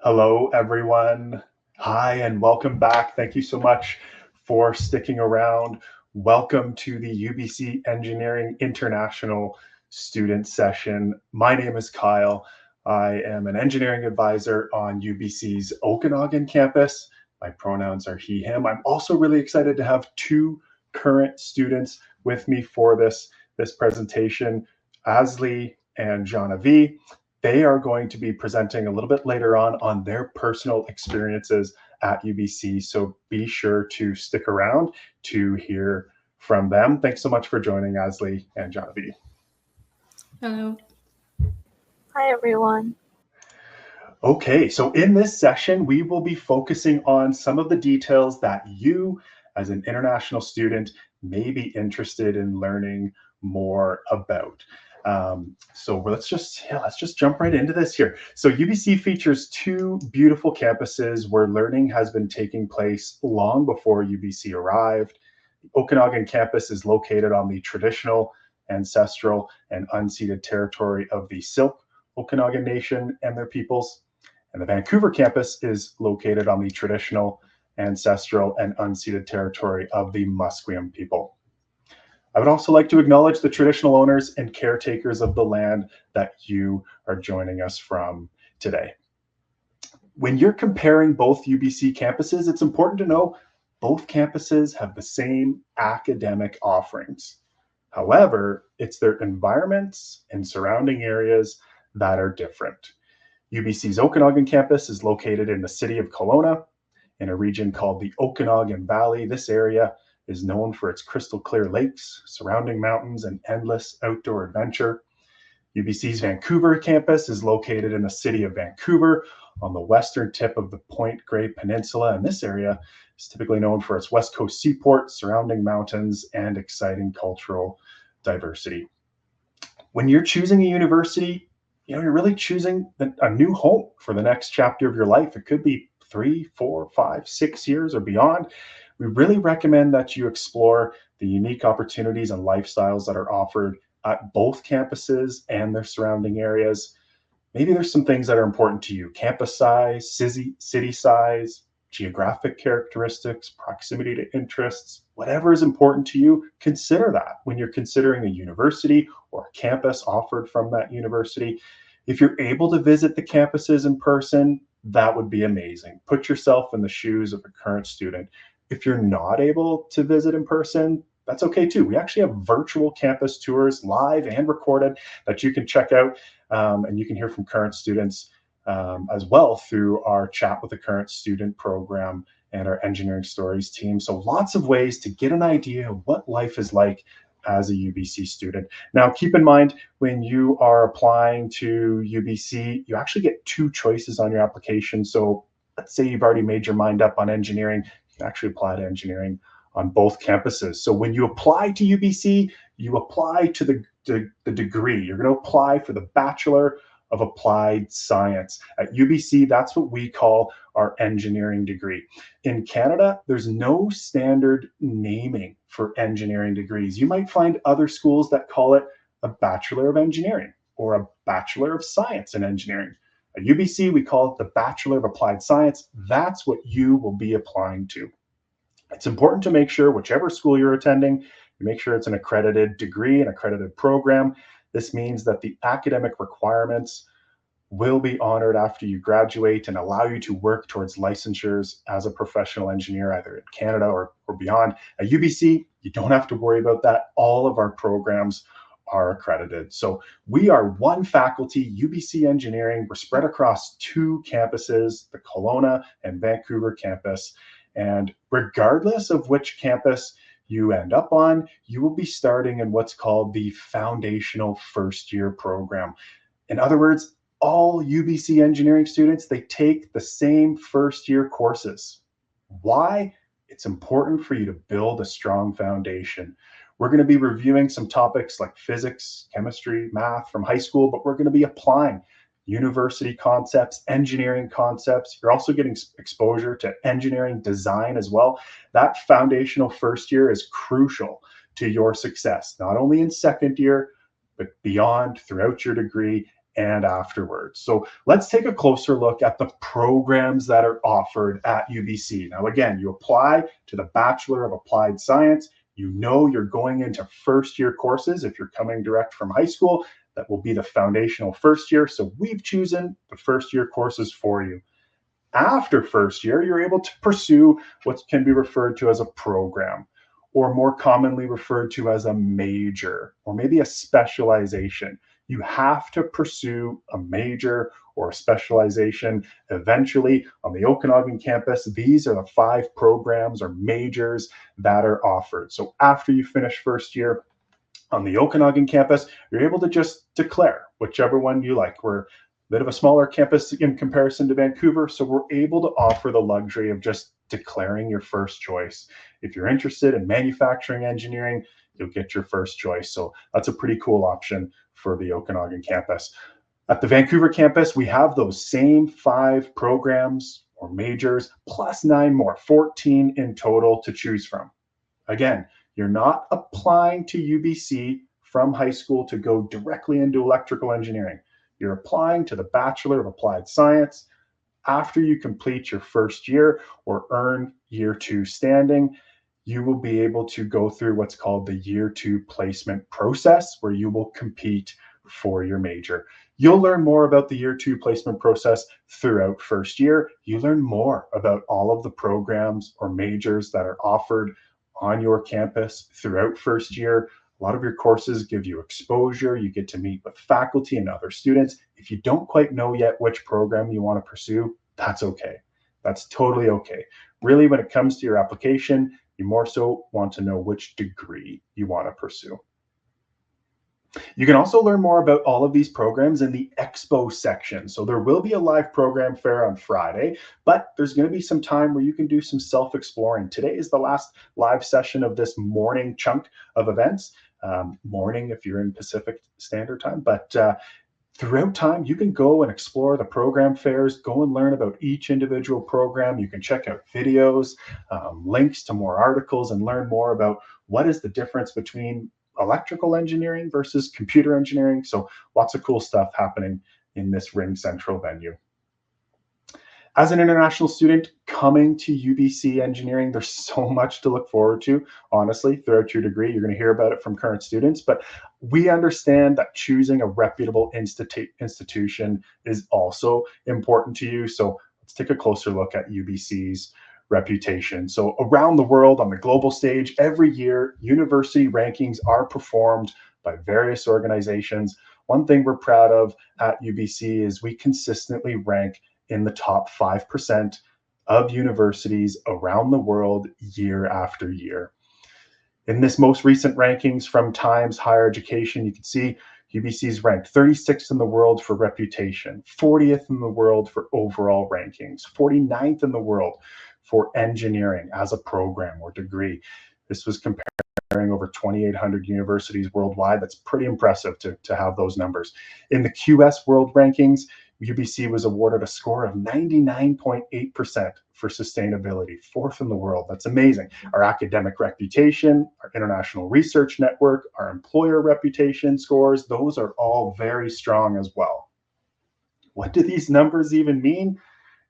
Hello, everyone. Hi, and welcome back. Thank you so much for sticking around. Welcome to the UBC Engineering International Student Session. My name is Kyle. I am an engineering advisor on UBC's Okanagan campus. My pronouns are he, him. I'm also really excited to have two current students with me for this presentation, Asley and Janavi. They are going to be presenting a little bit later on their personal experiences at UBC. So be sure to stick around to hear from them. Thanks so much for joining, Asley and Genevieve. Hello. Hi, everyone. Okay, so in this session, we will be focusing on some of the details that you, as an international student, may be interested in learning more about. So let's just jump right into this here. So UBC features two beautiful campuses where learning has been taking place long before UBC arrived. The Okanagan campus is located on the traditional, ancestral, and unceded territory of the Syilx Okanagan Nation and their peoples. And the Vancouver campus is located on the traditional, ancestral, and unceded territory of the Musqueam people. I would also like to acknowledge the traditional owners and caretakers of the land that you are joining us from today. When you're comparing both UBC campuses, it's important to know both campuses have the same academic offerings. However, it's their environments and surrounding areas that are different. UBC's Okanagan campus is located in the city of Kelowna in a region called the Okanagan Valley. This area is known for its crystal clear lakes, surrounding mountains, and endless outdoor adventure. UBC's Vancouver campus is located in the city of Vancouver on the western tip of the Point Grey Peninsula, and this area is typically known for its west coast seaport, surrounding mountains, and exciting cultural diversity. When you're choosing a university, you're really choosing a new home for the next chapter of your life. It could be 3, 4, 5, 6 years or beyond. We really recommend that you explore the unique opportunities and lifestyles that are offered at both campuses and their surrounding areas. Maybe there's some things that are important to you: campus size, city size, geographic characteristics, proximity to interests. Whatever is important to you, consider that when you're considering a university or a campus offered from that university. If you're able to visit the campuses in person, that would be amazing. Put yourself in the shoes of a current student. If you're not able to visit in person, that's okay too. We actually have virtual campus tours, live and recorded, that you can check out, and you can hear from current students as well through our Chat with a Current Student program and our Engineering Stories team. So lots of ways to get an idea of what life is like as a UBC student. Now, keep in mind, when you are applying to UBC, you actually get two choices on your application. So let's say you've already made your mind up on engineering, you can actually apply to engineering on both campuses. So when you apply to UBC, you apply to the degree. You're going to apply for the Bachelor of Applied Science. At UBC, that's what we call our engineering degree. In Canada, there's no standard naming for engineering degrees. You might find other schools that call it a Bachelor of Engineering or a Bachelor of Science in Engineering. At UBC, we call it the Bachelor of Applied Science. That's what you will be applying to. It's important to make sure, whichever school you're attending, you make sure it's an accredited degree, an accredited program. This means that the academic requirements will be honored after you graduate and allow you to work towards licensures as a professional engineer, either in Canada or beyond. At UBC, you don't have to worry about that. All of our programs are accredited. So we are one faculty, UBC Engineering. We're spread across two campuses, the Kelowna and Vancouver campus. And regardless of which campus you end up on, you will be starting in what's called the foundational first year program. In other words, all UBC engineering students, they take the same first year courses. Why? It's important for you to build a strong foundation. We're going to be reviewing some topics like physics, chemistry, math from high school, but we're going to be applying university concepts, engineering concepts. You're also getting exposure to engineering design as well. That foundational first year is crucial to your success, not only in second year, but beyond throughout your degree and afterwards. So let's take a closer look at the programs that are offered at UBC. Now, again, you apply to the Bachelor of Applied Science. You know you're going into first year courses. If you're coming direct from high school, that will be the foundational first year. So we've chosen the first year courses for you. After first year, you're able to pursue what can be referred to as a program, or more commonly referred to as a major, or maybe a specialization. You have to pursue a major or a specialization eventually on the Okanagan campus. These are the 5 programs or majors that are offered. So after you finish first year on the Okanagan campus, you're able to just declare whichever one you like. We're a bit of a smaller campus in comparison to Vancouver, so we're able to offer the luxury of just declaring your first choice. If you're interested in manufacturing engineering, you'll get your first choice. So that's a pretty cool option for the Okanagan campus. At the Vancouver campus, we have those same 5 programs or majors plus 9 more, 14 in total to choose from. Again, you're not applying to UBC from high school to go directly into electrical engineering. You're applying to the Bachelor of Applied Science. After you complete your first year or earn year 2 standing, you will be able to go through what's called the year 2 placement process, where you will compete for your major. You'll learn more about the year 2 placement process throughout first year. You learn more about all of the programs or majors that are offered on your campus throughout first year. A lot of your courses give you exposure. You get to meet with faculty and other students. If you don't quite know yet which program you want to pursue, that's okay. That's totally okay. Really, when it comes to your application, you more so want to know which degree you want to pursue. You can also learn more about all of these programs in the Expo section. So there will be a live program fair on Friday, but there's going to be some time where you can do some self-exploring. Today is the last live session of this morning chunk of events. Morning if you're in Pacific Standard Time, but throughout time, you can go and explore the program fairs, go and learn about each individual program. You can check out videos, links to more articles, and learn more about what is the difference between electrical engineering versus computer engineering. So lots of cool stuff happening in this Ring Central venue. As an international student coming to UBC engineering, there's so much to look forward to, honestly, throughout your degree. You're going to hear about it from current students, but we understand that choosing a reputable institution is also important to you. So let's take a closer look at UBC's reputation. So around the world on the global stage, every year, university rankings are performed by various organizations. One thing we're proud of at UBC is we consistently rank in the top 5% of universities around the world year after year. In this most recent rankings from Times Higher Education, you can see UBC is ranked 36th in the world for reputation, 40th in the world for overall rankings, 49th in the world for engineering as a program or degree. This was comparing over 2,800 universities worldwide. That's pretty impressive to have those numbers. In the QS World Rankings, UBC was awarded a score of 99.8% for sustainability, 4th in the world. That's amazing. Our academic reputation, our international research network, our employer reputation scores, those are all very strong as well. What do these numbers even mean?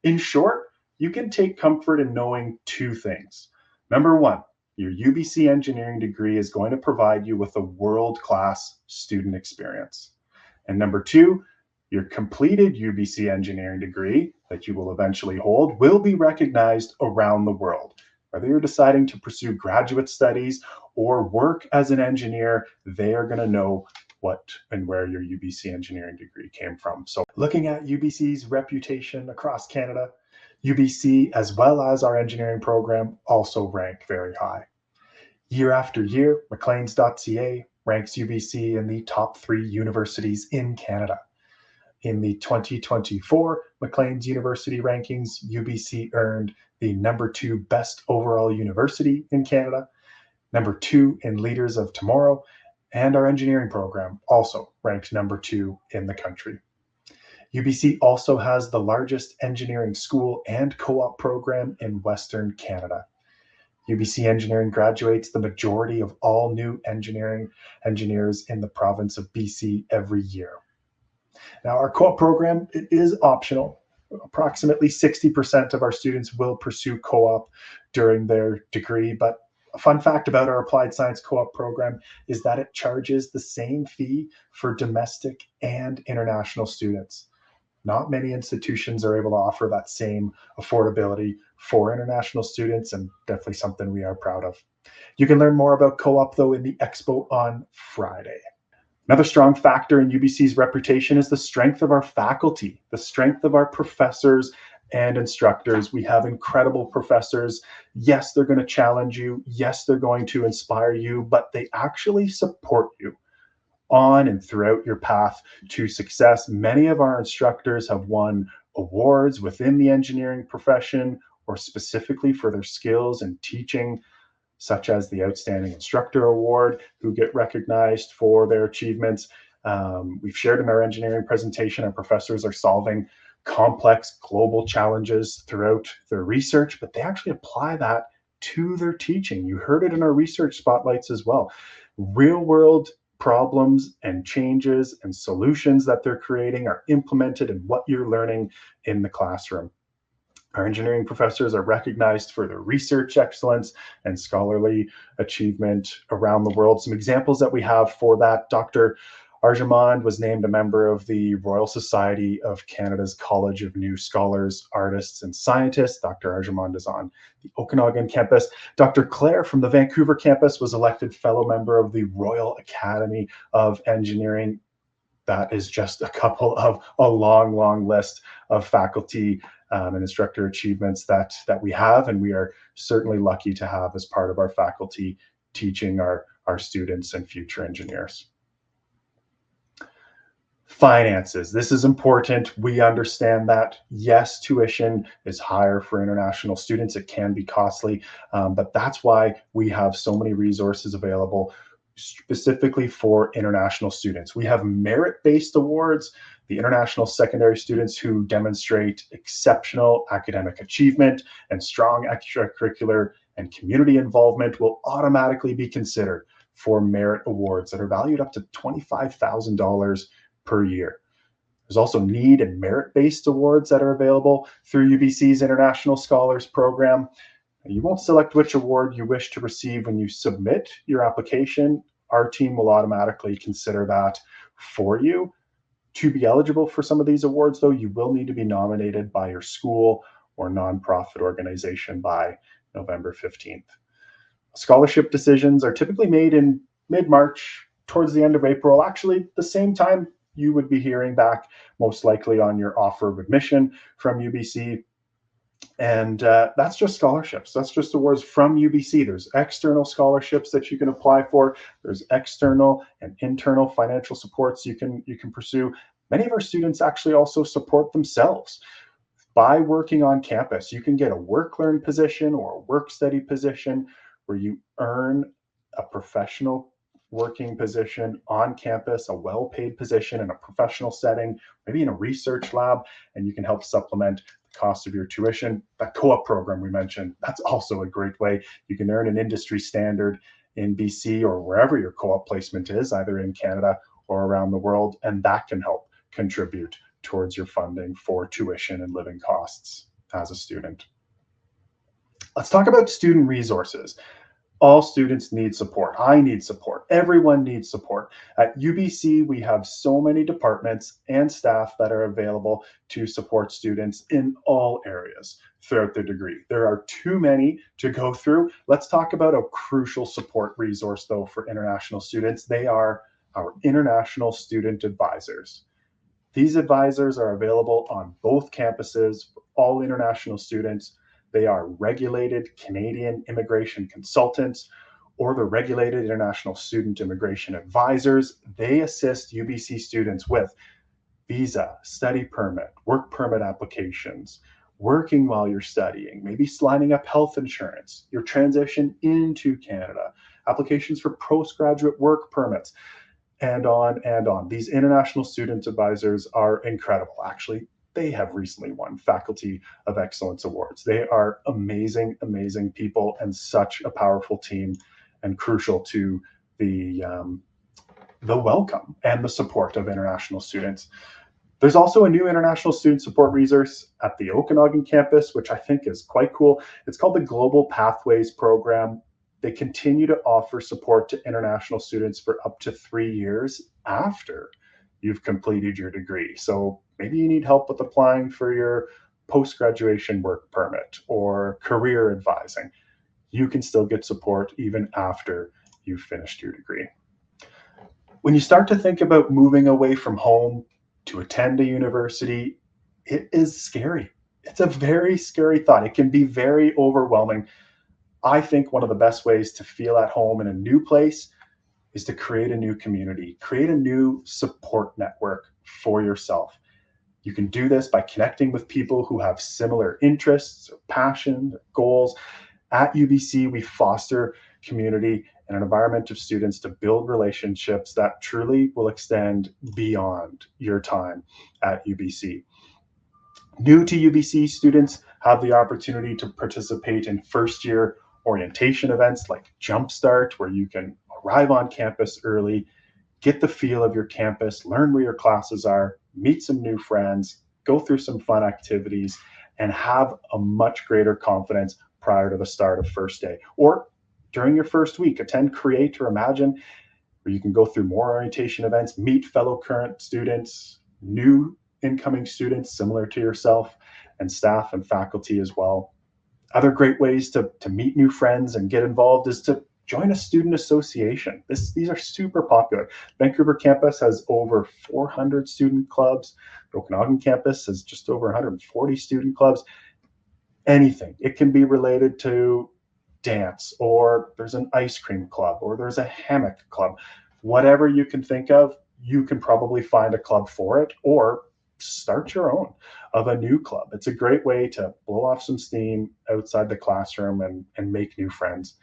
In short, you can take comfort in knowing 2 things. Number 1, your UBC engineering degree is going to provide you with a world-class student experience. And number 2, your completed UBC engineering degree that you will eventually hold will be recognized around the world. Whether you're deciding to pursue graduate studies or work as an engineer, they are going to know what and where your UBC engineering degree came from. So looking at UBC's reputation across Canada, UBC, as well as our engineering program, also rank very high. Year after year, Maclean's.ca ranks UBC in the top 3 universities in Canada. In the 2024 Maclean's University Rankings, UBC earned the number 2 best overall university in Canada, number 2 in Leaders of Tomorrow, and our engineering program also ranked number 2 in the country. UBC also has the largest engineering school and co-op program in Western Canada. UBC Engineering graduates the majority of all new engineers in the province of BC every year. Now, our co-op program, it is optional. Approximately 60% of our students will pursue co-op during their degree, but a fun fact about our applied science co-op program is that it charges the same fee for domestic and international students. Not many institutions are able to offer that same affordability for international students, and definitely something we are proud of. You can learn more about co-op, though, in the expo on Friday. Another strong factor in UBC's reputation is the strength of our faculty, the strength of our professors and instructors. We have incredible professors. Yes, they're going to challenge you. Yes, they're going to inspire you, but they actually support you on and throughout your path to success. Many of our instructors have won awards within the engineering profession or specifically for their skills in teaching, such as the Outstanding Instructor Award, who get recognized for their achievements. We've shared in our engineering presentation, our professors are solving complex global challenges throughout their research, but they actually apply that to their teaching. You heard it in our research spotlights as well. Real world problems and changes and solutions that they're creating are implemented in what you're learning in the classroom. Our engineering professors are recognized for their research excellence and scholarly achievement around the world. Some examples that we have for that: Dr. Arjamand was named a member of the Royal Society of Canada's College of New Scholars, Artists, and Scientists. Dr. Arjamand is on the Okanagan campus. Dr. Claire from the Vancouver campus was elected fellow member of the Royal Academy of Engineering. That is just a couple of a long list of faculty and instructor achievements that we have, and we are certainly lucky to have as part of our faculty teaching our students and future engineers. Finances. This is important. We understand that, yes, tuition is higher for international students. It can be costly, but that's why we have so many resources available specifically for international students. We have merit-based awards. The international secondary students who demonstrate exceptional academic achievement and strong extracurricular and community involvement will automatically be considered for merit awards that are valued up to $25,000 per year. There's also need and merit-based awards that are available through UBC's International Scholars Program. You won't select which award you wish to receive when you submit your application. Our team will automatically consider that for you. To be eligible for some of these awards, though, you will need to be nominated by your school or nonprofit organization by November 15th. Scholarship decisions are typically made in mid-March, towards the end of April, actually the same time you would be hearing back most likely on your offer of admission from UBC. And that's just scholarships. That's just awards from UBC. There's external scholarships that you can apply for. There's external and internal financial supports you can pursue. Many of our students actually also support themselves by working on campus. You can get a work-learn position or a work-study position where you earn a professional working position on campus, a well-paid position in a professional setting, maybe in a research lab, and you can help supplement the cost of your tuition. That co-op program we mentioned, that's also a great way. You can earn an industry standard in BC or wherever your co-op placement is, either in Canada or around the world, and that can help contribute towards your funding for tuition and living costs as a student. Let's talk about student resources. All students need support. I need support. Everyone needs support. At UBC, we have so many departments and staff that are available to support students in all areas throughout their degree. There are too many to go through. Let's talk about a crucial support resource, though, for international students. They are our international student advisors. These advisors are available on both campuses for all international students. They are regulated Canadian immigration consultants or the regulated international student immigration advisors. They assist UBC students with visa, study permit, work permit applications, working while you're studying, maybe lining up health insurance, your transition into Canada, applications for postgraduate work permits, and on and on. These international student advisors are incredible. Actually, they have recently won Faculty of Excellence Awards. They are amazing, amazing people and such a powerful team and crucial to the welcome and the support of international students. There's also a new international student support resource at the Okanagan campus, which I think is quite cool. It's called the Global Pathways Program. They continue to offer support to international students for up to 3 years after you've completed your degree. So maybe you need help with applying for your post-graduation work permit or career advising. You can still get support even after you've finished your degree. When you start to think about moving away from home to attend a university, it is scary. It's a very scary thought. It can be very overwhelming. I think one of the best ways to feel at home in a new place is to create a new community, create a new support network for yourself. You can do this by connecting with people who have similar interests, or passions, or goals. At UBC, we foster community and an environment of students to build relationships that truly will extend beyond your time at UBC. New to UBC students have the opportunity to participate in first year orientation events like Jumpstart, where you can arrive on campus early, get the feel of your campus, learn where your classes are, meet some new friends, go through some fun activities, and have a much greater confidence prior to the start of first day. Or during your first week, attend Create or Imagine, where you can go through more orientation events, meet fellow current students, new incoming students similar to yourself, and staff and faculty as well. Other great ways to meet new friends and get involved is to join a student association. These are super popular. Vancouver campus has over 400 student clubs. The Okanagan campus has just over 140 student clubs. Anything. It can be related to dance, or there's an ice cream club, or there's a hammock club. Whatever you can think of, you can probably find a club for it, or start your own of a new club. It's a great way to blow off some steam outside the classroom and make new friends.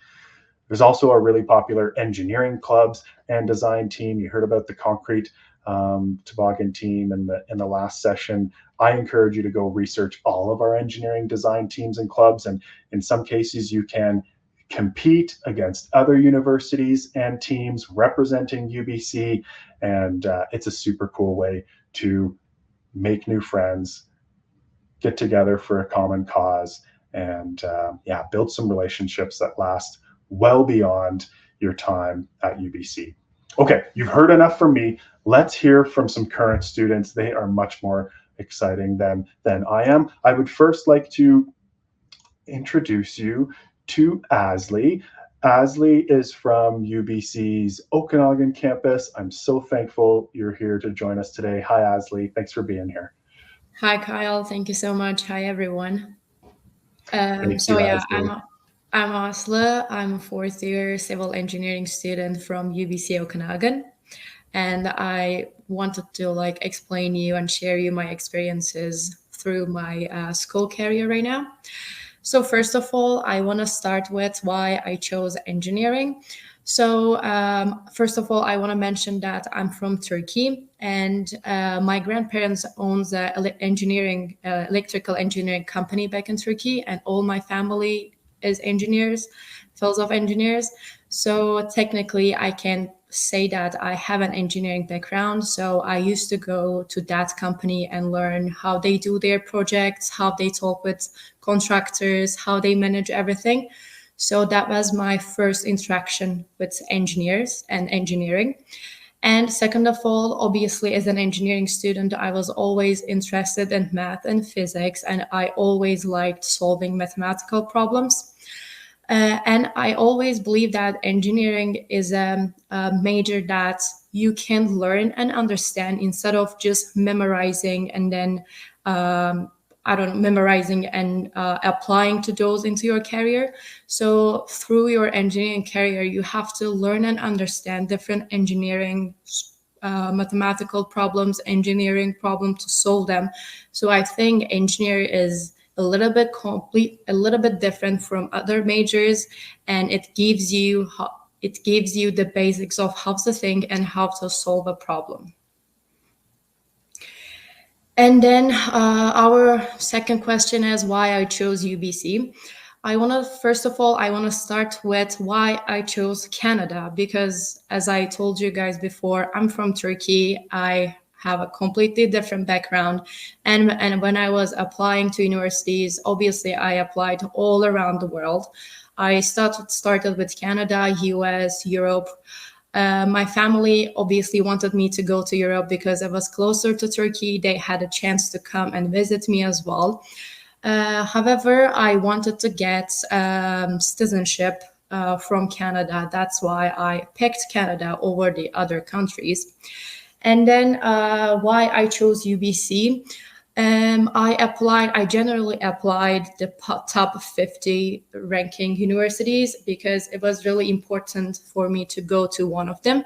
There's also a really popular engineering clubs and design team. You heard about the concrete toboggan team in the last session. I encourage you to go research all of our engineering design teams and clubs. And in some cases, you can compete against other universities and teams representing UBC. And it's a super cool way to make new friends, get together for a common cause, and build some relationships that last well beyond your time at UBC. Okay, you've heard enough from me. Let's hear from some current students. They are much more exciting than I am. I would first like to introduce you to Asley. Asley is from UBC's Okanagan campus. I'm so thankful you're here to join us today. Hi, Asley. Thanks for being here. Hi, Kyle. Thank you so much. Hi, everyone. Thank you, Asley. I'm Asla. I'm a fourth year civil engineering student from UBC Okanagan, and I wanted to explain you and share you my experiences through my school career right now. So first of all, I want to start with why I chose engineering. So first of all, I want to mention that I'm from Turkey, and my grandparents owns a electrical engineering company back in Turkey, and all my family is engineers, fields of engineers. So technically, I can say that I have an engineering background. So I used to go to that company and learn how they do their projects, how they talk with contractors, how they manage everything. So that was my first interaction with engineers and engineering. And second of all, obviously, as an engineering student, I was always interested in math and physics, and I always liked solving mathematical problems. And I always believe that engineering is a major that you can learn and understand instead of just memorizing and then memorizing and applying to those into your career. So through your engineering career, you have to learn and understand different engineering mathematical problems, engineering problems to solve them. So I think engineering is a little bit different from other majors, and it gives you the basics of how to think and how to solve a problem. And then our second question is why I chose UBC. First of all, I want to start with why I chose Canada, because as I told you guys before, I'm from Turkey. I have a completely different background. And when I was applying to universities, obviously I applied all around the world. I started with Canada, US, Europe. My family obviously wanted me to go to Europe because I was closer to Turkey. They had a chance to come and visit me as well. However, I wanted to get citizenship from Canada. That's why I picked Canada over the other countries. And then why I chose UBC. I generally applied the top 50 ranking universities because it was really important for me to go to one of them.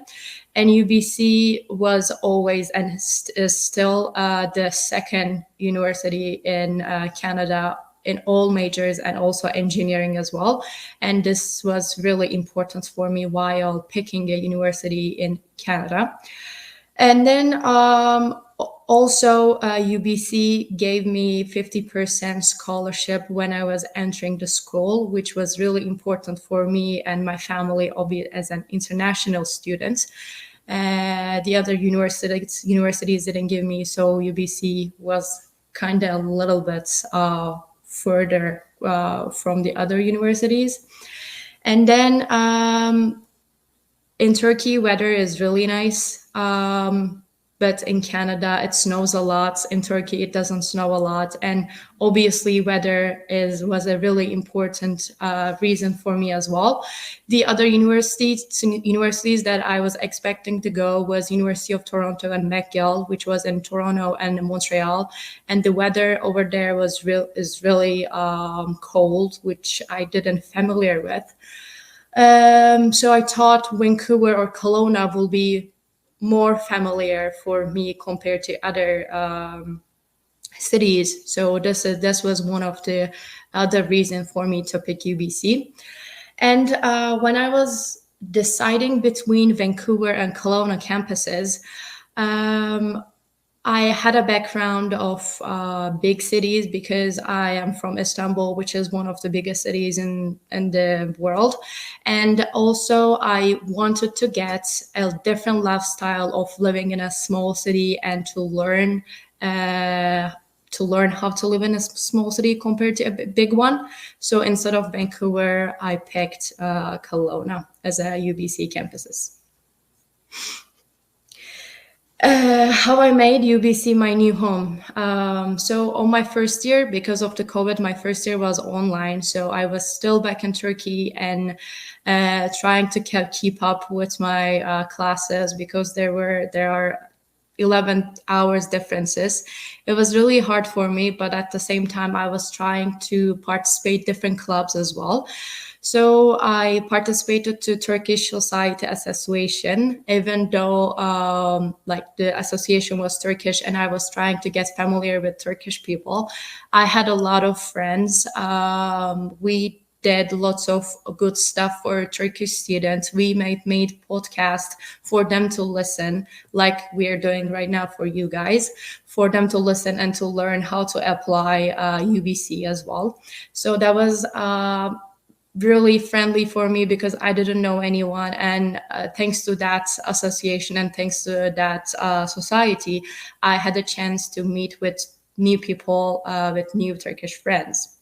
And UBC was always and is still the second university in Canada in all majors and also engineering as well. And this was really important for me while picking a university in Canada. And then also UBC gave me 50% scholarship when I was entering the school, which was really important for me and my family, albeit as an international student. The other universities didn't give me, so UBC was kind of a little bit further from the other universities. And then in Turkey, weather is really nice. But in Canada, it snows a lot. In Turkey, it doesn't snow a lot. And obviously, weather was a really important reason for me as well. The other universities that I was expecting to go was University of Toronto and McGill, which was in Toronto and Montreal. And the weather over there is really cold, which I didn't familiar with. So I thought Vancouver or Kelowna will be more familiar for me compared to other cities. So this was one of the other reasons for me to pick UBC. And when I was deciding between Vancouver and Kelowna campuses, I had a background of big cities because I am from Istanbul, which is one of the biggest cities in the world. And also I wanted to get a different lifestyle of living in a small city and to learn how to live in a small city compared to a big one. So instead of Vancouver, I picked Kelowna as a UBC campuses. How I made UBC my new home. So on my first year, because of the COVID, my first year was online. So I was still back in Turkey and trying to keep up with my classes because there are 11 hours differences. It was really hard for me, but at the same time, I was trying to participate different clubs as well. So I participated to Turkish Society Association, even though the association was Turkish and I was trying to get familiar with Turkish people. I had a lot of friends. We did lots of good stuff for Turkish students. We made podcasts for them to listen, like we're doing right now for you guys, for them to listen and to learn how to apply UBC as well. So that was really friendly for me because I didn't know anyone. And thanks to that association and thanks to that society, I had a chance to meet with new people, with new Turkish friends.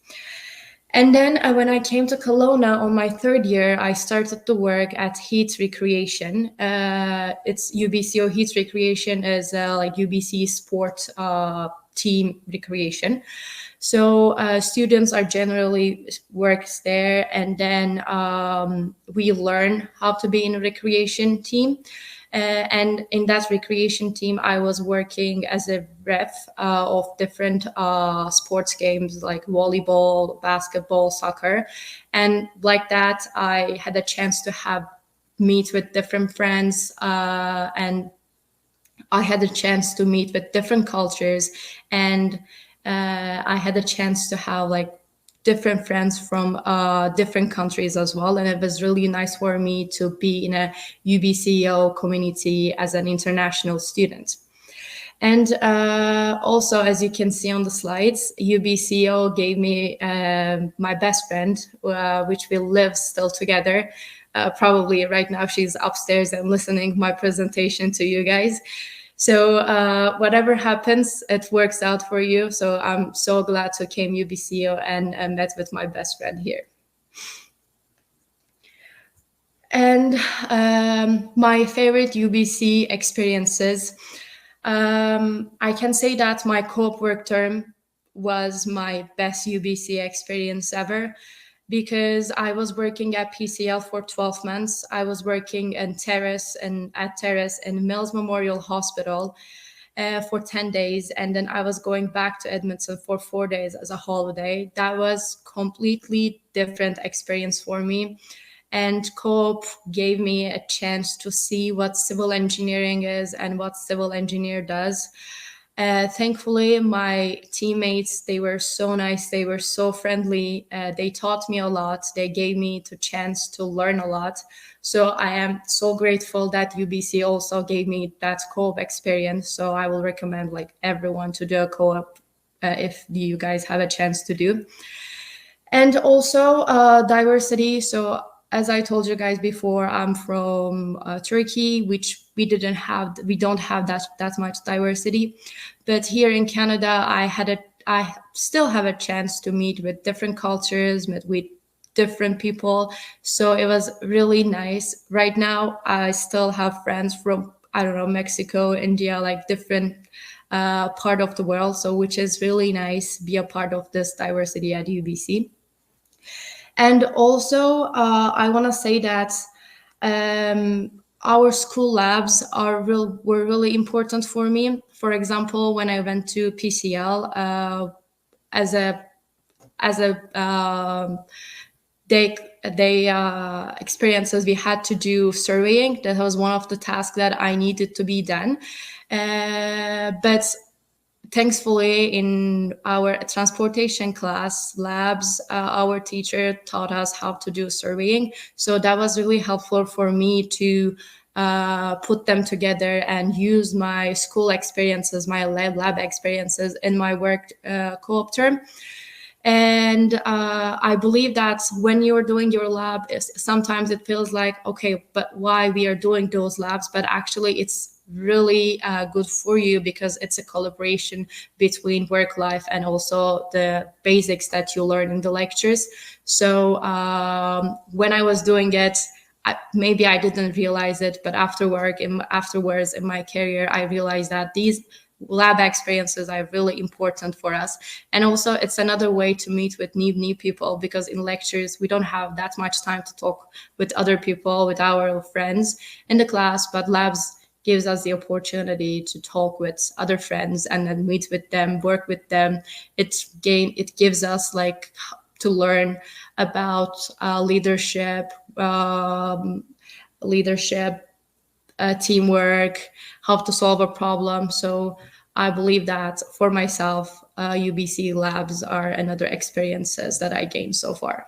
And then when I came to Kelowna on my third year, I started to work at Heat Recreation. It's UBCO Heat Recreation is like UBC sport team recreation. So students are generally works there, and then we learn how to be in a recreation team. And in that recreation team, I was working as a ref of different sports games like volleyball, basketball, soccer. And like that, I had a chance to meet with different friends and I had a chance to meet with different cultures, and I had a chance to have different friends from different countries as well. And it was really nice for me to be in a UBCO community as an international student. And also, as you can see on the slides, UBCO gave me my best friend, which we live still together. Probably right now she's upstairs and listening my presentation to you guys. So whatever happens, it works out for you. So I'm so glad to came UBC and met with my best friend here. And my favorite UBC experiences, I can say that my co-op work term was my best UBC experience ever, because I was working at PCL for 12 months. I was working at Terrace in Mills Memorial Hospital for 10 days. And then I was going back to Edmonton for 4 days as a holiday. That was completely different experience for me. And co-op gave me a chance to see what civil engineering is and what civil engineer does. Thankfully, my teammates, they were so nice. They were so friendly. They taught me a lot. They gave me the chance to learn a lot. So I am so grateful that UBC also gave me that co-op experience. So I will recommend like everyone to do a co-op if you guys have a chance to do. And also diversity. So as I told you guys before, I'm from Turkey, which we don't have that much diversity. But here in Canada, I still have a chance to meet with different cultures, meet with different people. So it was really nice. Right now, I still have friends from, I don't know, Mexico, India, like different part of the world. So which is really nice, be a part of this diversity at UBC. And also, I want to say that our school labs were really important for me. For example, when I went to PCL as a they experiences, we had to do surveying. That was one of the tasks that I needed to be done. But thankfully, in our transportation class labs, our teacher taught us how to do surveying. So that was really helpful for me to put them together and use my school experiences, my lab experiences in my work co-op term. And I believe that when you're doing your lab, sometimes it feels like, okay, but why we are doing those labs? But actually, it's really good for you because it's a collaboration between work life and also the basics that you learn in the lectures. So when I was doing it, maybe I didn't realize it, but afterwards in my career, I realized that these lab experiences are really important for us. And also it's another way to meet with new people, because in lectures we don't have that much time to talk with other people, with our friends in the class, but labs gives us the opportunity to talk with other friends and then meet with them, work with them. It gives us like to learn about leadership, teamwork, how to solve a problem. So I believe that for myself, UBC labs are another experiences that I gained so far.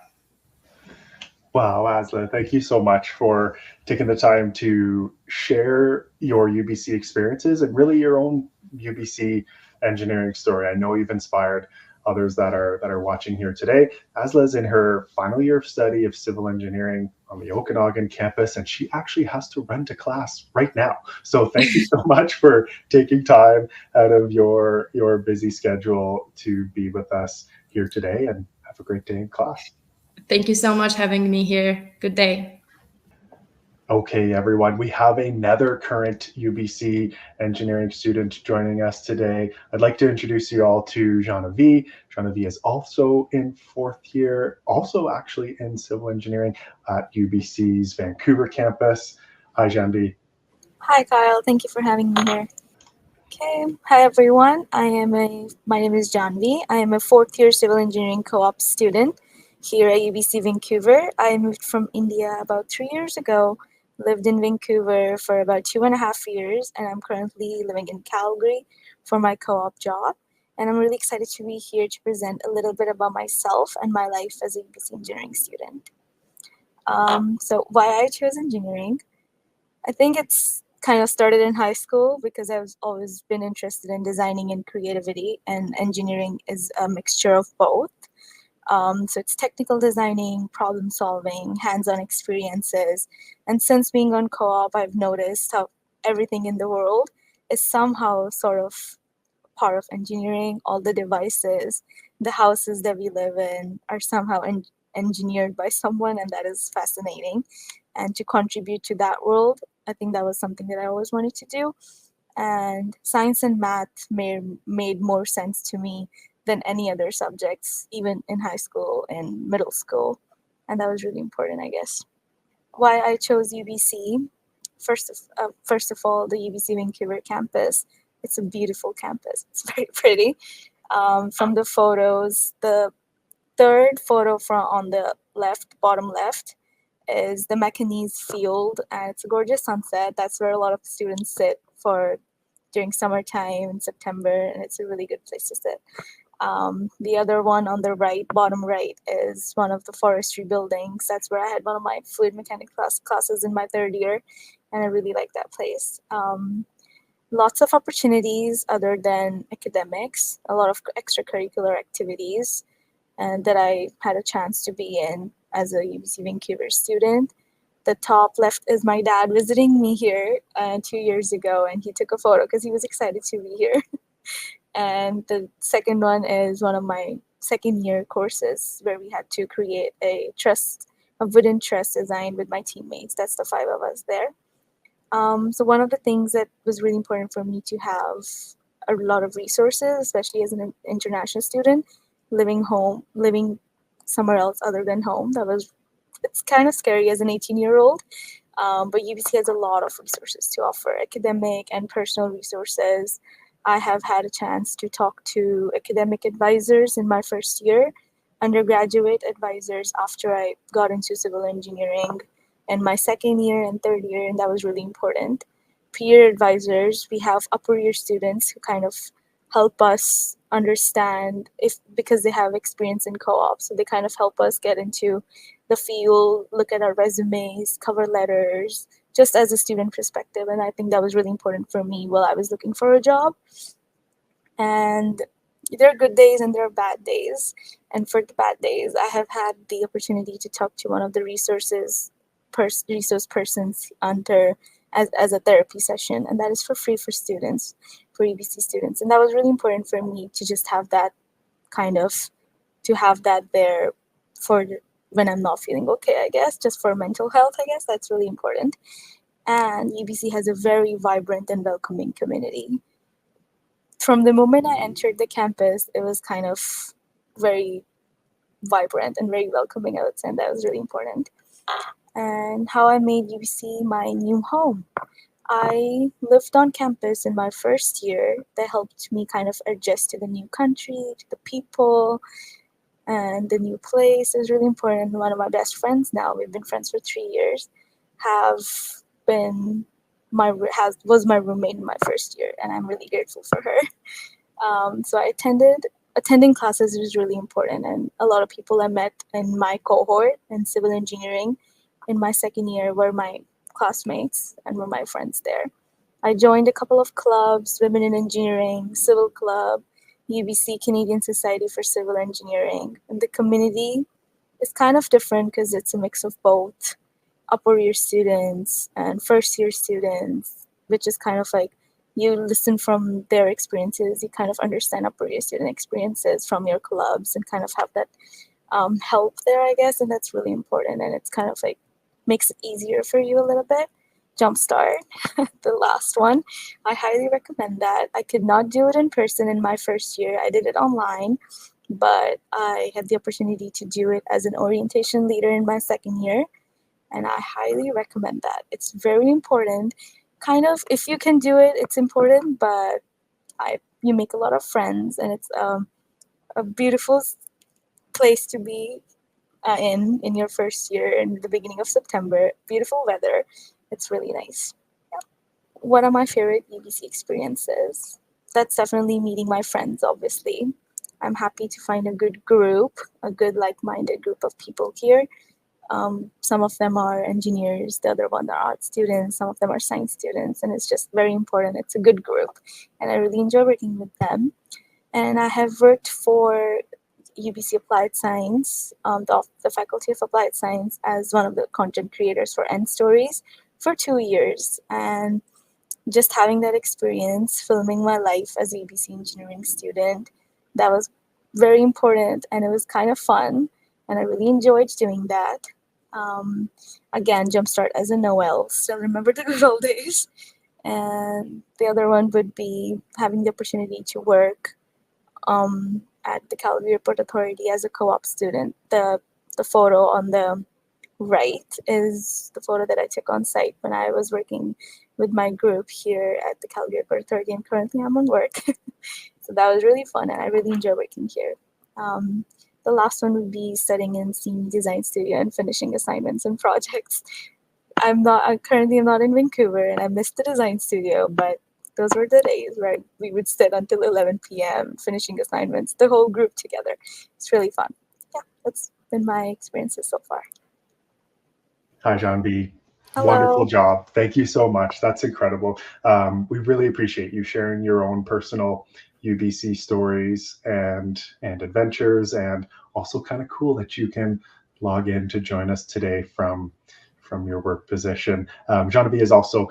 Wow, Asla, thank you so much for taking the time to share your UBC experiences and really your own UBC engineering story. I know you've inspired others that are watching here today. Asla is in her final year of study of civil engineering on the Okanagan campus, and she actually has to run to class right now. So thank you so much for taking time out of your busy schedule to be with us here today, and have a great day in class. Thank you so much having me here. Good day. Okay, everyone, we have another current UBC engineering student joining us today. I'd like to introduce you all to Genevieve. Genevieve is also in fourth year, also actually in civil engineering at UBC's Vancouver campus. Hi, Genevieve. Hi, Kyle. Thank you for having me here. Okay. Hi, everyone. My name is Janvi. I am a fourth year civil engineering co-op student here at UBC Vancouver. I moved from India about 3 years ago, lived in Vancouver for about 2.5 years, and I'm currently living in Calgary for my co-op job. And I'm really excited to be here to present a little bit about myself and my life as a UBC engineering student. So why I chose engineering? I think it's kind of started in high school because I've always been interested in designing and creativity, and engineering is a mixture of both. So it's technical designing, problem solving, hands-on experiences. And since being on co-op, I've noticed how everything in the world is somehow sort of part of engineering. All the devices, the houses that we live in are somehow engineered by someone, and that is fascinating. And to contribute to that world, I think that was something that I always wanted to do. And science and math made more sense to me than any other subjects, even in high school and middle school. And that was really important, I guess. Why I chose UBC? First of all, the UBC Vancouver campus. It's a beautiful campus. It's very pretty. From the photos, the third photo from on the left, bottom left, is the McInnes Field, and it's a gorgeous sunset. That's where a lot of students sit for during summertime in September, and it's a really good place to sit. The other one on the right, bottom right, is one of the forestry buildings. That's where I had one of my fluid mechanics classes in my third year, and I really like that place. Lots of opportunities other than academics, a lot of extracurricular activities, and that I had a chance to be in as a UBC Vancouver student. The top left is my dad visiting me here 2 years ago, and he took a photo because he was excited to be here. And the second one is one of my second year courses where we had to create a wooden truss design with my teammates. That's the 5 of us there. So one of the things that was really important for me to have a lot of resources, especially as an international student, living somewhere else other than home. It's kind of scary as an 18-year-old, but UBC has a lot of resources to offer, academic and personal resources. I have had a chance to talk to academic advisors in my first year, undergraduate advisors after I got into civil engineering in my second year and third year, and that was really important. Peer advisors, we have upper year students who kind of help us understand because they have experience in co-op, so they kind of help us get into the field, look at our resumes, cover letters, just as a student perspective. And I think that was really important for me while I was looking for a job. And there are good days and there are bad days. And for the bad days, I have had the opportunity to talk to one of the resource persons as a therapy session, and that is for free for students, for UBC students. And that was really important for me to just have that there for when I'm not feeling okay, I guess, just for mental health, I guess. That's really important. And UBC has a very vibrant and welcoming community. From the moment I entered the campus, it was kind of very vibrant and very welcoming, I would say, and that was really important. And how I made UBC my new home. I lived on campus in my first year. That helped me kind of adjust to the new country, to the people, and the new place. It was really important. One of my best friends now, we've been friends for 3 years, was my roommate in my first year, and I'm really grateful for her. So attending classes was really important, and a lot of people I met in my cohort in civil engineering in my second year were my classmates and were my friends there. I joined a couple of clubs, Women in Engineering, Civil Club, UBC Canadian Society for Civil Engineering. And the community is kind of different because it's a mix of both upper year students and first year students, which is kind of like you listen from their experiences, you kind of understand upper year student experiences from your clubs and kind of have that help there, I guess. And that's really important. And it's kind of like makes it easier for you a little bit. Jumpstart, the last one. I highly recommend that. I could not do it in person in my first year. I did it online, but I had the opportunity to do it as an orientation leader in my second year. And I highly recommend that. It's very important. Kind of, if you can do it, it's important, but you make a lot of friends, and it's a beautiful place to be in your first year in the beginning of September. Beautiful weather. It's really nice. Yeah. What are my favorite UBC experiences? That's definitely meeting my friends, obviously. I'm happy to find a good group, a good like-minded group of people here. Some of them are engineers, the other one are art students, some of them are science students, and it's just very important. It's a good group, and I really enjoy working with them. And I have worked for UBC Applied Science, the Faculty of Applied Science, as one of the content creators for End Stories for 2 years. And just having that experience, filming my life as a UBC engineering student, that was very important, and it was kind of fun, and I really enjoyed doing that. Um, Again, Jumpstart as a Noel, still remember the good old days. And the other one would be having the opportunity to work at the Calgary Airport Authority as a co-op student. The photo on the right is the photo that I took on site when I was working with my group here at the Calgary Airport Authority, and currently I'm on work. So that was really fun, and I really enjoy working here. The last one would be studying in Scene Design Studio and finishing assignments and projects. I'm currently I'm not in Vancouver, and I missed the design studio, but those were the days where we would sit until 11 p.m. finishing assignments, the whole group together. It's really fun. Yeah, that's been my experiences so far. Hi, John B. Hello. Wonderful job. Thank you so much. That's incredible. We really appreciate you sharing your own personal UBC stories and adventures, and also kind of cool that you can log in to join us today from your work position. Genevieve is also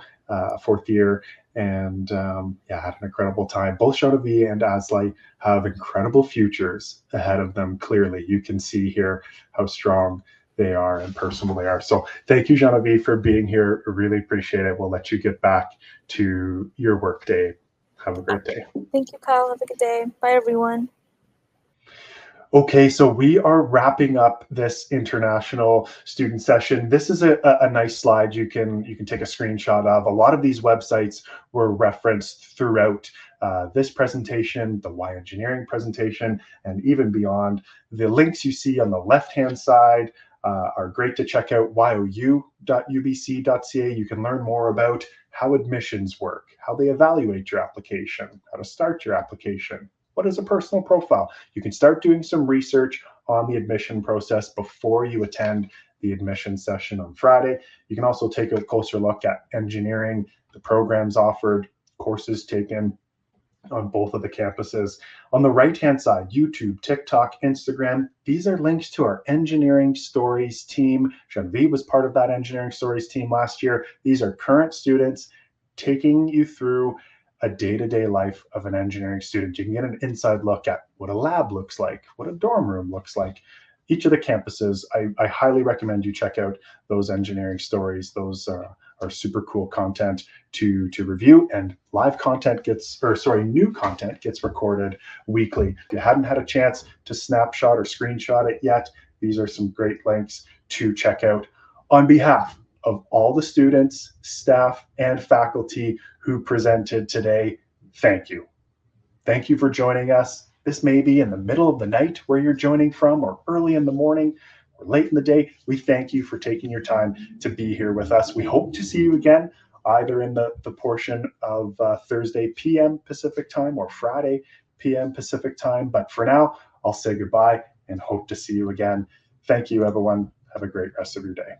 fourth year, and had an incredible time. Both Genevieve and Asley have incredible futures ahead of them. Clearly, you can see here how strong they are and personal they are. So thank you, Genevieve, for being here. I really appreciate it. We'll let you get back to your work day. Have a great day. Thank you, Kyle. Have a good day. Bye, everyone. Okay, so we are wrapping up this international student session. This is a nice slide you can take a screenshot of. A lot of these websites were referenced throughout this presentation, the Y Engineering presentation, and even beyond. The links you see on the left-hand side are great to check out. you.ubc.ca. You can learn more about how admissions work, how they evaluate your application, how to start your application. What is a personal profile? You can start doing some research on the admission process before you attend the admission session on Friday. You can also take a closer look at engineering, the programs offered, courses taken on both of the campuses. On the right-hand side, YouTube, TikTok, Instagram, these are links to our engineering stories team. Genevieve was part of that engineering stories team last year. These are current students taking you through a day-to-day life of an engineering student. You can get an inside look at what a lab looks like, what a dorm room looks like. Each of the campuses, I highly recommend you check out those engineering stories. Those are super cool content to review, and new content gets recorded weekly. If you hadn't had a chance to snapshot or screenshot it yet, these are some great links to check out. On behalf of all the students, staff, and faculty who presented today, thank you. Thank you for joining us. This may be in the middle of the night where you're joining from, or early in the morning, or late in the day. We thank you for taking your time to be here with us. We hope to see you again, either in the portion of Thursday PM Pacific time or Friday PM Pacific time. But for now, I'll say goodbye and hope to see you again. Thank you, everyone. Have a great rest of your day.